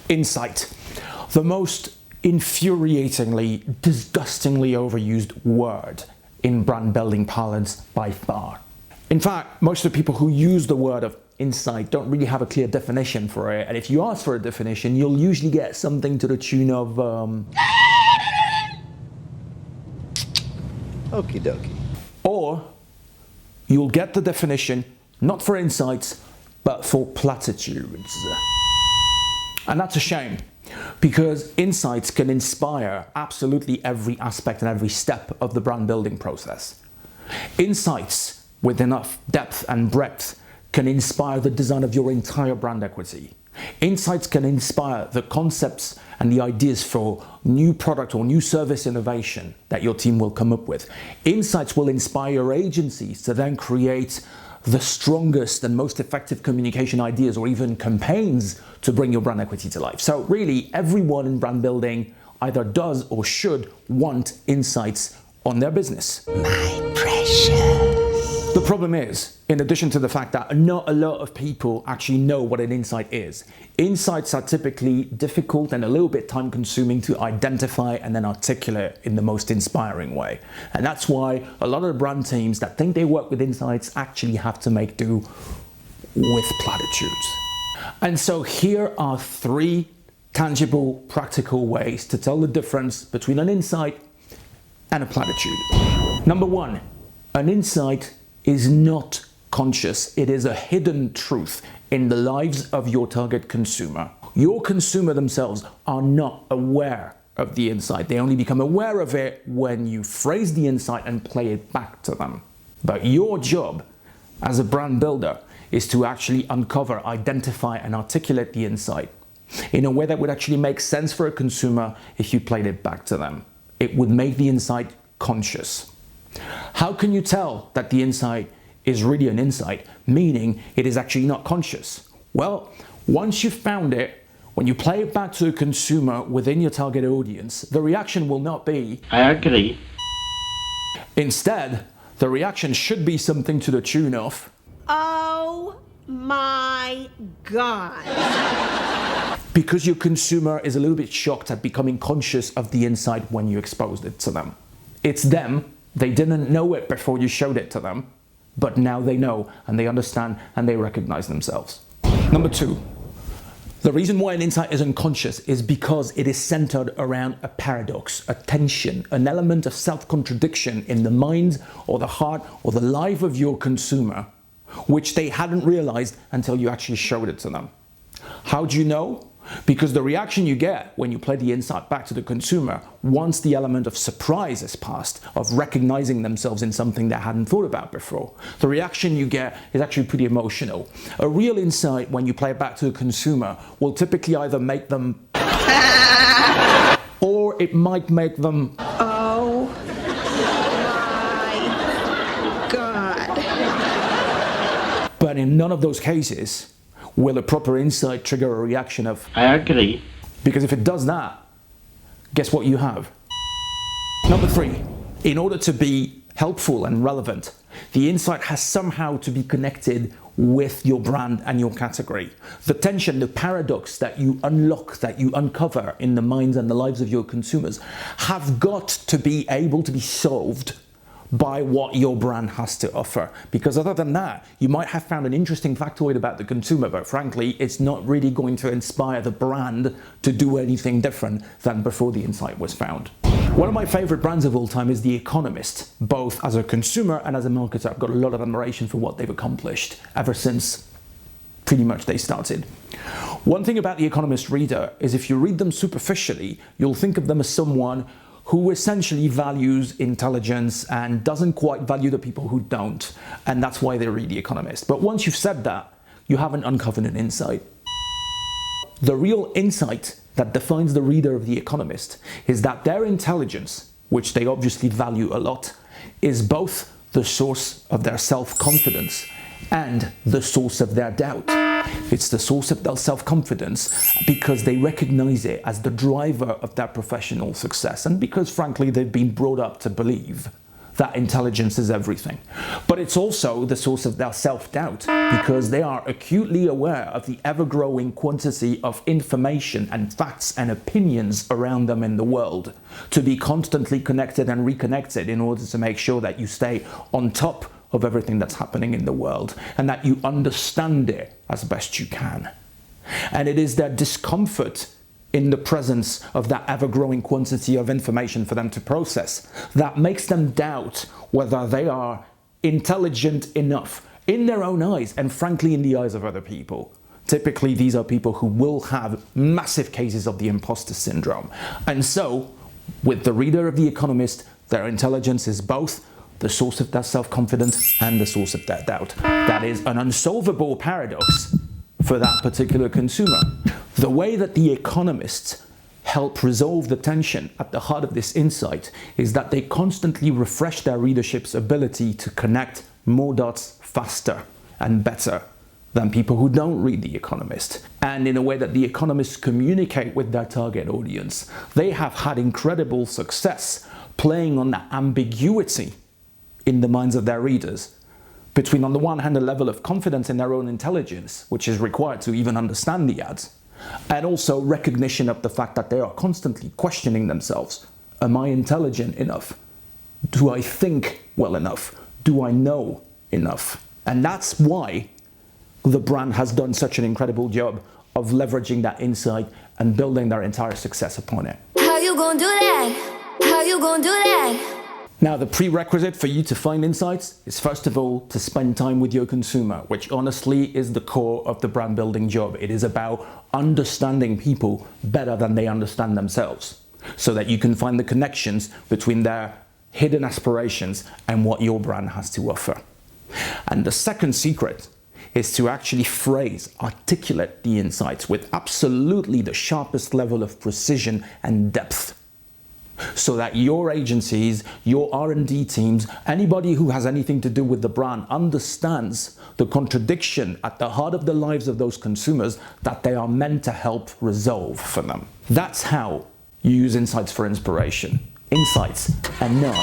Insight. The most infuriatingly, disgustingly overused word in brand building parlance by far. In fact, most of the people who use the word of insight don't really have a clear definition for it, and if you ask for a definition, you'll usually get something to the tune of okie dokie. Or you'll get the definition not for insights, but for platitudes. And that's a shame, because insights can inspire absolutely every aspect and every step of the brand building process. Insights with enough depth and breadth can inspire the design of your entire brand equity. Insights can inspire the concepts and the ideas for new product or new service innovation that your team will come up with. Insights will inspire your agencies to then create the strongest and most effective communication ideas or even campaigns to bring your brand equity to life. So really, everyone in brand building either does or should want insights on their business. My precious. The problem is, in addition to the fact that not a lot of people actually know what an insight is, insights are typically difficult and a little bit time consuming to identify and then articulate in the most inspiring way. And that's why a lot of the brand teams that think they work with insights actually have to make do with platitudes. And so here are 3 tangible, practical ways to tell the difference between an insight and a platitude. Number 1, an insight is not conscious. It is a hidden truth in the lives of your target consumer. Your consumer themselves are not aware of the insight. They only become aware of it when you phrase the insight and play it back to them. But your job as a brand builder is to actually uncover, identify, and articulate the insight in a way that would actually make sense for a consumer if you played it back to them. It would make the insight conscious. How can you tell that the insight is really an insight, meaning it is actually not conscious? Well, once you've found it, when you play it back to a consumer within your target audience, the reaction will not be, I agree. Instead, the reaction should be something to the tune of, Oh my God. because your consumer is a little bit shocked at becoming conscious of the insight when you exposed it to them. It's them. They didn't know it before you showed it to them, but now they know and they understand and they recognize themselves. Number 2, the reason why an insight is unconscious is because it is centered around a paradox, a tension, an element of self-contradiction in the mind or the heart or the life of your consumer, which they hadn't realized until you actually showed it to them. How do you know? Because the reaction you get when you play the insight back to the consumer, once the element of surprise is passed, of recognizing themselves in something they hadn't thought about before, the reaction you get is actually pretty emotional. A real insight, when you play it back to the consumer, will typically either make them or it might make them Oh my God. But in none of those cases will a proper insight trigger a reaction of, I agree. because if it does that, guess what you have? Number 3, in order to be helpful and relevant, the insight has somehow to be connected with your brand and your category. The tension, the paradox that you unlock, that you uncover in the minds and the lives of your consumers have got to be able to be solved by what your brand has to offer. Because other than that, you might have found an interesting factoid about the consumer, but frankly, it's not really going to inspire the brand to do anything different than before the insight was found. One of my favorite brands of all time is The Economist. Both as a consumer and as a marketer, I've got a lot of admiration for what they've accomplished ever since pretty much they started. One thing about The Economist reader is if you read them superficially, you'll think of them as someone who essentially values intelligence and doesn't quite value the people who don't. And that's why they read The Economist. But once you've said that, you haven't uncovered an insight. The real insight that defines the reader of The Economist is that their intelligence, which they obviously value a lot, is both the source of their self-confidence and the source of their doubt. It's the source of their self-confidence because they recognize it as the driver of their professional success, and because frankly they've been brought up to believe that intelligence is everything. But it's also the source of their self-doubt, because they are acutely aware of the ever-growing quantity of information and facts and opinions around them in the world, to be constantly connected and reconnected in order to make sure that you stay on top of everything that's happening in the world and that you understand it as best you can. And it is their discomfort in the presence of that ever-growing quantity of information for them to process that makes them doubt whether they are intelligent enough in their own eyes and frankly in the eyes of other people. Typically, these are people who will have massive cases of the imposter syndrome. And so, with the reader of The Economist, their intelligence is both the source of their self-confidence and the source of their doubt. That is an unsolvable paradox for that particular consumer. The way that The Economists help resolve the tension at the heart of this insight is that they constantly refresh their readership's ability to connect more dots faster and better than people who don't read The Economist. And in a way that The Economists communicate with their target audience, they have had incredible success playing on that ambiguity in the minds of their readers, between on the one hand a level of confidence in their own intelligence, which is required to even understand the ads, and also recognition of the fact that they are constantly questioning themselves. Am I intelligent enough? Do I think well enough? Do I know enough? And that's why the brand has done such an incredible job of leveraging that insight and building their entire success upon it. How you gonna do that? How you gonna do that? Now, the prerequisite for you to find insights is first of all to spend time with your consumer, which honestly is the core of the brand building job. It is about understanding people better than they understand themselves, so that you can find the connections between their hidden aspirations and what your brand has to offer. And the second secret is to actually articulate the insights with absolutely the sharpest level of precision and depth, so that your agencies, your R&D teams, anybody who has anything to do with the brand understands the contradiction at the heart of the lives of those consumers that they are meant to help resolve for them. That's how you use insights for inspiration. Insights and not